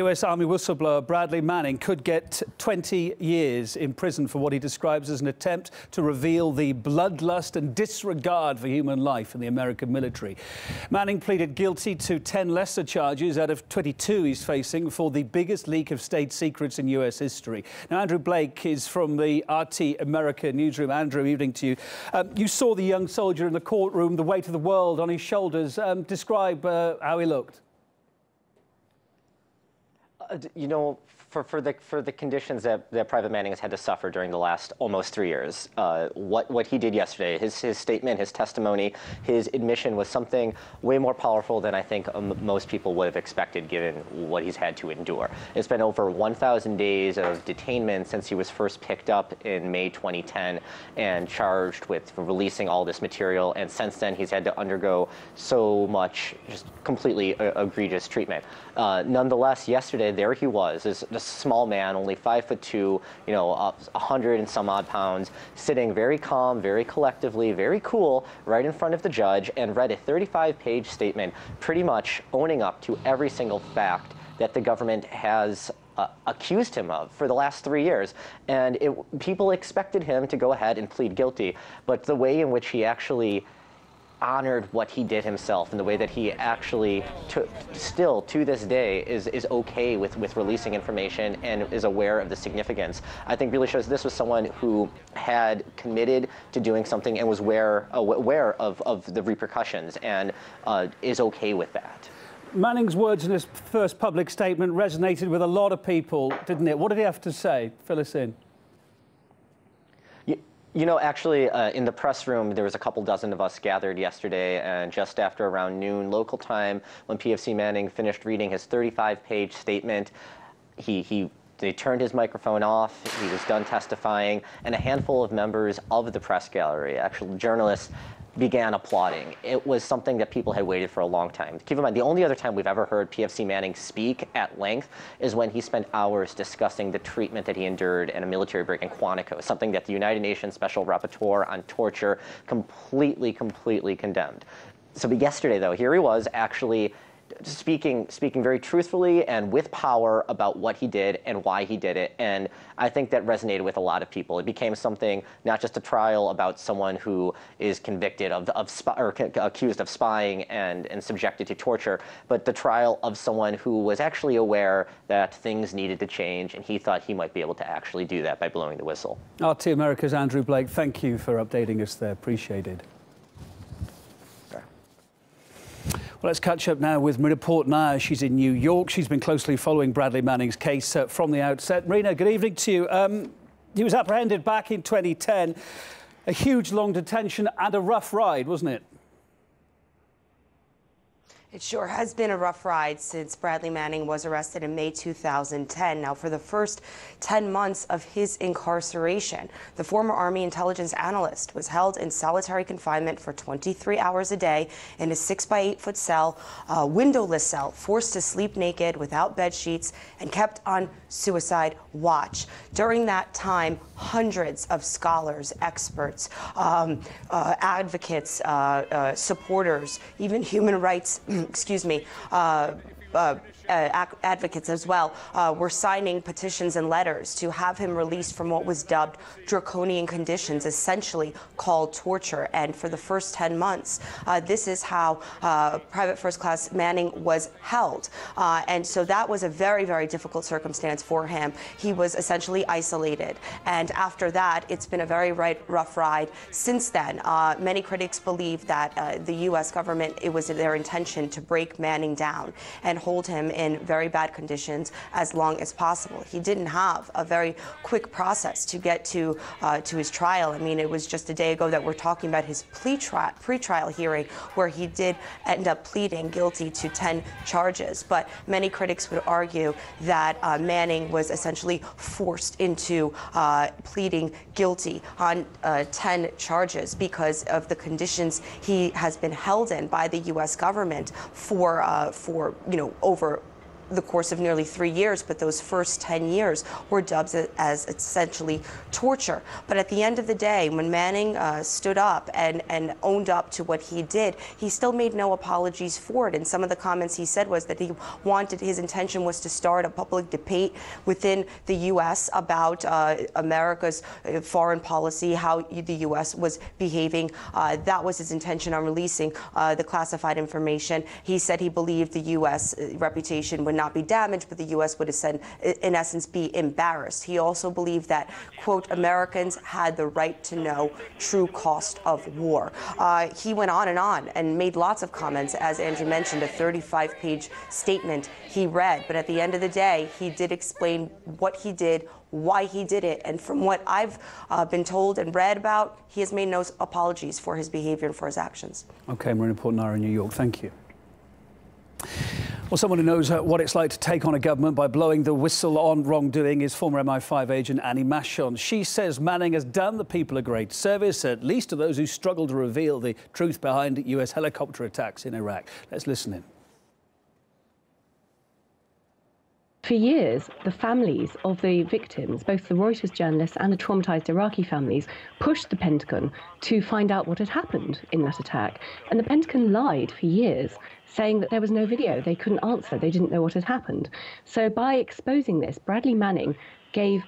US Army whistleblower Bradley Manning could get 20 years in prison for what he describes as an attempt to reveal the bloodlust and disregard for human life in the American military. Manning pleaded guilty to 10 lesser charges out of 22 he's facing for the biggest leak of state secrets in US history. Now, Andrew Blake is from the RT America newsroom. Andrew, evening to you. You saw the young soldier in the courtroom, the weight of the world on his shoulders. Describe how he looked. You know, for the conditions that Private Manning has had to suffer during the last almost 3 years, what he did yesterday, his statement, his testimony, his admission was something way more powerful than I think most people would have expected, given what he's had to endure. It's been over 1,000 days of detainment since he was first picked up in May 2010 and charged with releasing all this material, and since then he's had to undergo so much just completely egregious treatment. Nonetheless, yesterday there he was, this small man, only 5'2", you know, 100 and some odd pounds, sitting very calm, very collectively, very cool, right in front of the judge, and read a 35-page statement, pretty much owning up to every single fact that the government has accused him of for the last 3 years. And people expected him to go ahead and plead guilty, but the way in which he actually honored what he did himself, and the way that he actually still to this day is okay with releasing information and is aware of the significance, I think really shows this was someone who had committed to doing something and was aware of the repercussions and is okay with that. Manning's words in his first public statement resonated with a lot of people, didn't it? What did he have to say? Fill us in. You know, actually, in the press room, there was a couple dozen of us gathered yesterday, and just after around noon local time, when PFC Manning finished reading his 35-page statement, they turned his microphone off, he was done testifying, and a handful of members of the press gallery, actual journalists, began applauding. It was something that people had waited for a long time. Keep in mind, the only other time we've ever heard PFC Manning speak at length is when he spent hours discussing the treatment that he endured in a military break in Quantico, something that the United Nations Special Rapporteur on Torture completely condemned. So yesterday, though, here he was actually speaking very truthfully and with power about what he did and why he did it, and I think that resonated with a lot of people. It became something, not just a trial about someone who is convicted or accused of spying and subjected to torture, but the trial of someone who was actually aware that things needed to change, and he thought he might be able to actually do that by blowing the whistle. RT America's Andrew Blake, thank you for updating us there. Appreciated. Well, let's catch up now with Marina Portnaia. She's in New York. She's been closely following Bradley Manning's case from the outset. Marina, good evening to you. He was apprehended back in 2010. A huge long detention and a rough ride, wasn't it? It sure has been a rough ride since Bradley Manning was arrested in May 2010. Now, for the first 10 months of his incarceration, the former Army intelligence analyst was held in solitary confinement for 23 hours a day in a 6-by-8-foot cell, a windowless cell, forced to sleep naked without bed sheets, and kept on suicide watch. During that time, hundreds of scholars, experts, advocates, supporters, even human rights advocates as well were signing petitions and letters to have him released from what was dubbed draconian conditions, essentially called torture. And for the first 10 months, this is how Private First Class Manning was held. And so that was a very difficult circumstance for him. He was essentially isolated. And after that, it's been a very rough ride since then. Many critics believe that the U.S. government, it was their intention to break Manning down and hold him in very bad conditions as long as possible. He didn't have a very quick process to get to his trial. I mean, it was just a day ago that we're talking about his pre-trial hearing, where he did end up pleading guilty to 10 charges. But many critics would argue that Manning was essentially forced into pleading guilty on 10 charges because of the conditions he has been held in by the U.S. government for over the course of nearly 3 years, but those first 10 years were dubbed as essentially torture. But at the end of the day, when Manning stood up and owned up to what he did, he still made no apologies for it. And some of the comments he said was that his intention was to start a public debate within the U.S. about America's foreign policy, how the U.S. was behaving. That was his intention on releasing the classified information. He said he believed the U.S. reputation would not be damaged, but the U.S. would, in essence, be embarrassed. He also believed that, quote, Americans had the right to know true cost of war. He went on and made lots of comments, as Andrew mentioned, a 35-page statement he read. But at the end of the day, he did explain what he did, why he did it. And from what I've been told and read about, he has made no apologies for his behavior and for his actions. OK, Marina Portnara in New York. Thank you. Well, someone who knows what it's like to take on a government by blowing the whistle on wrongdoing is former MI5 agent Annie Machon. She says Manning has done the people a great service, at least to those who struggle to reveal the truth behind US helicopter attacks in Iraq. Let's listen in. For years, the families of the victims, both the Reuters journalists and the traumatized Iraqi families, pushed the Pentagon to find out what had happened in that attack. And the Pentagon lied for years, saying that there was no video. They couldn't answer. They didn't know what had happened. So by exposing this, Bradley Manning gave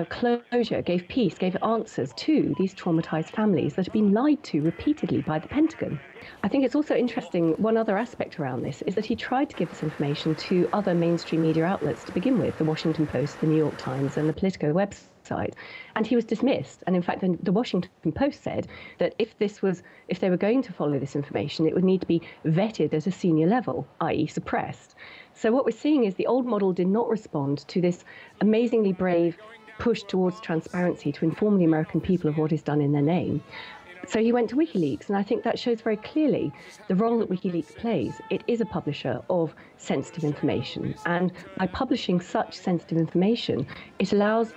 closure, gave peace, gave answers to these traumatized families that have been lied to repeatedly by the Pentagon. I think it's also interesting, one other aspect around this is that he tried to give this information to other mainstream media outlets to begin with, the Washington Post, the New York Times, and the Politico website, and he was dismissed. And in fact, the Washington Post said that if they were going to follow this information, it would need to be vetted at a senior level, i.e. suppressed. So what we're seeing is the old model did not respond to this amazingly brave push towards transparency to inform the American people of what is done in their name. So he went to WikiLeaks, and I think that shows very clearly the role that WikiLeaks plays. It is a publisher of sensitive information, and by publishing such sensitive information, it allows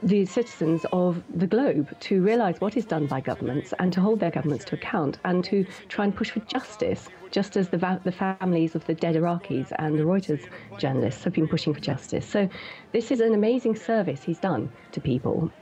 the citizens of the globe to realize what is done by governments and to hold their governments to account and to try and push for justice, just as the families of the dead Iraqis and the Reuters journalists have been pushing for justice. So this is an amazing service he's done to people.